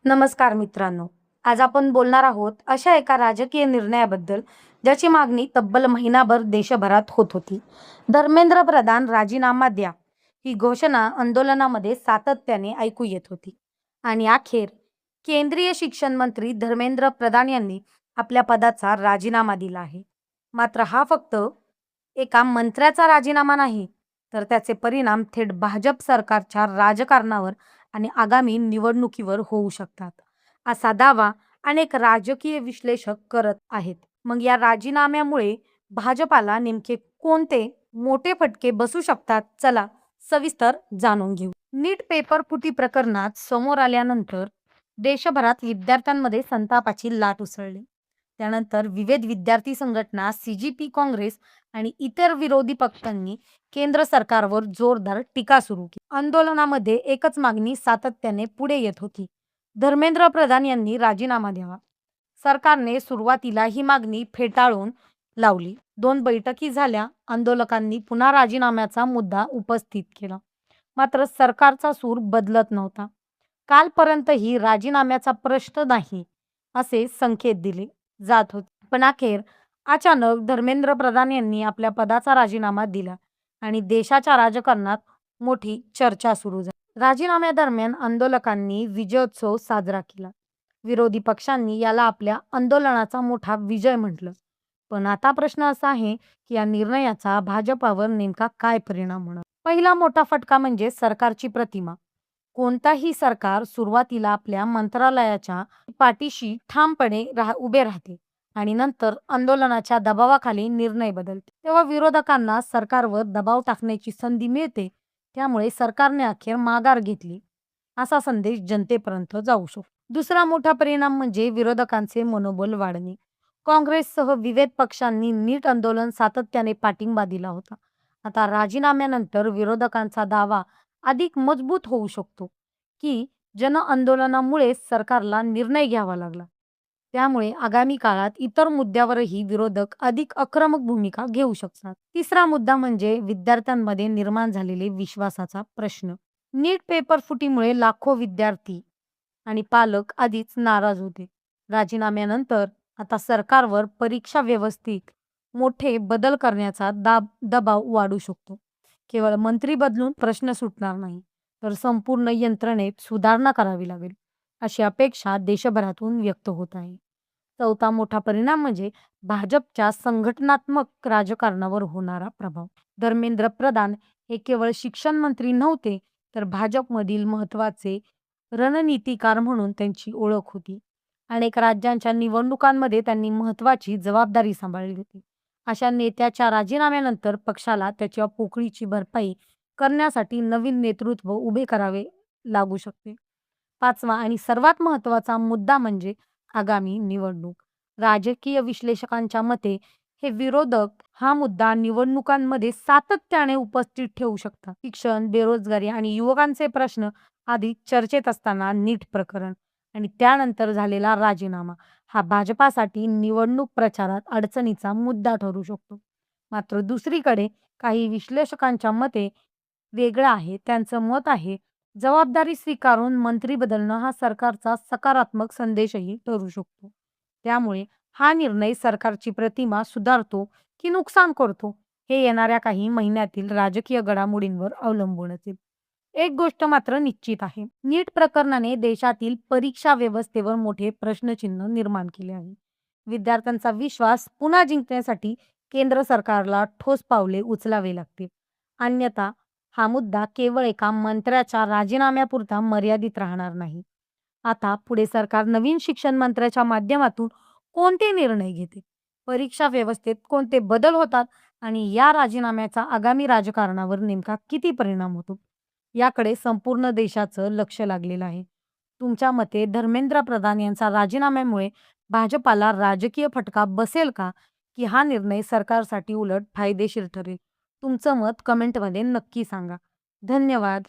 नमस्कार मित्रांनो. आज आपण बोलणार आहोत अशा एका राजकीय निर्णयाबद्दल ज्याची मागणी तब्बल महिनाभर देशभरात होत होती. धर्मेंद्र प्रधान राजीनामा द्या ही घोषणा आंदोलनामध्ये सातत्याने ऐकू येत होती. आणि अखेर केंद्रीय शिक्षण मंत्री धर्मेंद्र प्रधान यांनी आपल्या पदाचा राजीनामा दिला आहे. मात्र हा फक्त एका मंत्र्याचा राजीनामा नाही, तर त्याचे परिणाम थेट भाजप सरकारच्या राजकारणावर आणि आगामी निवडणुकीवर होऊ शकतात, असा दावा अनेक राजकीय विश्लेषक करत आहेत. मग या राजीनाम्यामुळे भाजपाला नेमके कोणते मोठे फटके बसू शकतात, चला सविस्तर जाणून घेऊ. नीट पेपर फुटी प्रकरणात समोर आल्यानंतर देशभरात विद्यार्थ्यांमध्ये संतापाची लाट उसळली. त्यानंतर विविध विद्यार्थी संघटना, सीजीपी, काँग्रेस आणि इतर विरोधी पक्षांनी केंद्र सरकारवर जोरदार टीका सुरू केली. आंदोलनामध्ये एकच मागणी सातत्याने पुढे येत होती: धर्मेंद्र प्रधान यांनी राजीनामा द्यावा. सरकारने सुरुवातीला ही मागणी फेटाळून लावली. 2 बैठकी झाल्या. आंदोलकांनी पुन्हा राजीनाम्याचा मुद्दा उपस्थित केला. मात्र सरकारचा सूर बदलत नव्हता. कालपर्यंतही राजीनाम्याचा प्रश्न नाही असे संकेत दिले जात होते. पण अखेर अचानक धर्मेंद्र प्रधान यांनी आपल्या पदाचा राजीनामा दिला आणि देशाच्या राजकारणात मोठी चर्चा सुरू झाली. राजीनाम्यादरम्यान आंदोलकांनी विजयोत्सव साजरा केला. विरोधी पक्षांनी याला आपल्या आंदोलनाचा मोठा विजय म्हटलं. पण आता प्रश्न असा आहे की या निर्णयाचा भाजपावर नेमका काय परिणाम होणार? पहिला मोठा फटका म्हणजे सरकारची प्रतिमा. कोणताही सरकार सुरुवातीला आपल्या मंत्रालयाच्या पाठीशी ठामपणे उभे राहते आणि नंतर आंदोलनाच्या दबावाखाली निर्णय बदलते. तेव्हा विरोधकांना सरकारवर दबाव टाकण्याची संधी मिळते. त्यामुळे सरकारने अखेर माघार घेतली असा संदेश जनतेपर्यंत जाऊ शकतो. दुसरा मोठा परिणाम म्हणजे विरोधकांचे मनोबल वाढणे. काँग्रेससह विविध पक्षांनी नीट आंदोलन सातत्याने पाठिंबा दिला होता. आता राजीनाम्यानंतर विरोधकांचा दावा अधिक मजबूत होऊ शकतो की जन आंदोलनामुळे सरकारला निर्णय घ्यावा लागला. त्यामुळे आगामी काळात इतर मुद्द्यावरही विरोधक अधिक आक्रमक भूमिका घेऊ शकतात. तिसरा मुद्दा म्हणजे विद्यार्थ्यांमध्ये निर्माण झालेले विश्वासाचा प्रश्न. नीट पेपर फुटीमुळे लाखो विद्यार्थी आणि पालक आधीच नाराज होते. राजीनाम्यानंतर आता सरकारवर परीक्षा व्यवस्थेत मोठे बदल करण्याचा दबाव वाढू शकतो. केवळ मंत्री बदलून प्रश्न सुटणार नाही, तर संपूर्ण यंत्रणेत सुधारणा करावी लागेल अशी अपेक्षा देशभरातून व्यक्त होत आहे. चौथा मोठा परिणाम म्हणजे भाजपच्या संघटनात्मक राजकारणावर होणारा प्रभाव. धर्मेंद्र प्रधान हे केवळ शिक्षण मंत्री नव्हते, तर भाजपमधील महत्त्वाचे रणनीतिकार म्हणून त्यांची ओळख होती. अनेक राज्यांच्या निवडणुकांमध्ये त्यांनी महत्त्वाची जबाबदारी सांभाळली होती. अशा नेत्याच्या राजीनाम्यानंतर पक्षाला त्याच्या पोकळीची भरपाई करण्यासाठी नवीन नेतृत्व उभे करावे लागू शकते. पाचवा आणि सर्वात महत्त्वाचा मुद्दा म्हणजे आगामी निवडणूक. राजकीय विश्लेषकांच्या मते हे विरोधक हा मुद्दा निवडणुकांमध्ये सातत्याने उपस्थित ठेवू शकतात. शिक्षण, बेरोजगारी आणि युवकांचे प्रश्न आधी चर्चेत असताना नीट प्रकरण आणि त्यानंतर झालेला राजीनामा हा भाजपासाठी निवडणूक प्रचारात अडचणीचा मुद्दा ठरू शकतो. मात्र दुसरीकडे काही विश्लेषकांच्या मते वेगळं आहे. त्यांचं मत आहे, जबाबदारी स्वीकारून मंत्री बदलणं हा सरकारचा सकारात्मक संदेशही ठरू शकतो. त्यामुळे हा निर्णय सरकारची प्रतिमा सुधारतो की नुकसान करतो, हे येणाऱ्या काही महिन्यातील राजकीय घडामोडींवर अवलंबून असेल. एक गोष्ट मात्र निश्चित आहे, नीट प्रकरणाने देशातील परीक्षा व्यवस्थेवर मोठे प्रश्नचिन्ह निर्माण केले आहे. विद्यार्थ्यांचा विश्वास पुन्हा जिंकण्यासाठी केंद्र सरकारला ठोस पावले उचलावे लागतील. अन्यथा हा मुद्दा केवळ एका मंत्र्याच्या राजीनाम्यापुरता मर्यादित राहणार नाही. आता पुढे सरकार नवीन शिक्षण मंत्र्याच्या माध्यमातून कोणते निर्णय घेते, परीक्षा व्यवस्थेत कोणते बदल होतात आणि या राजीनाम्याचा आगामी राजकारणावर नेमका किती परिणाम होतो, याकडे संपूर्ण देशाचं लक्ष लागलेलं आहे. तुमच्या मते धर्मेंद्र प्रधान यांचा राजीनाम्यामुळे भाजपाला राजकीय फटका बसेल का, की हा निर्णय सरकारसाठी उलट फायदेशीर ठरेल? तुमचं मत कमेंटमध्ये नक्की सांगा. धन्यवाद.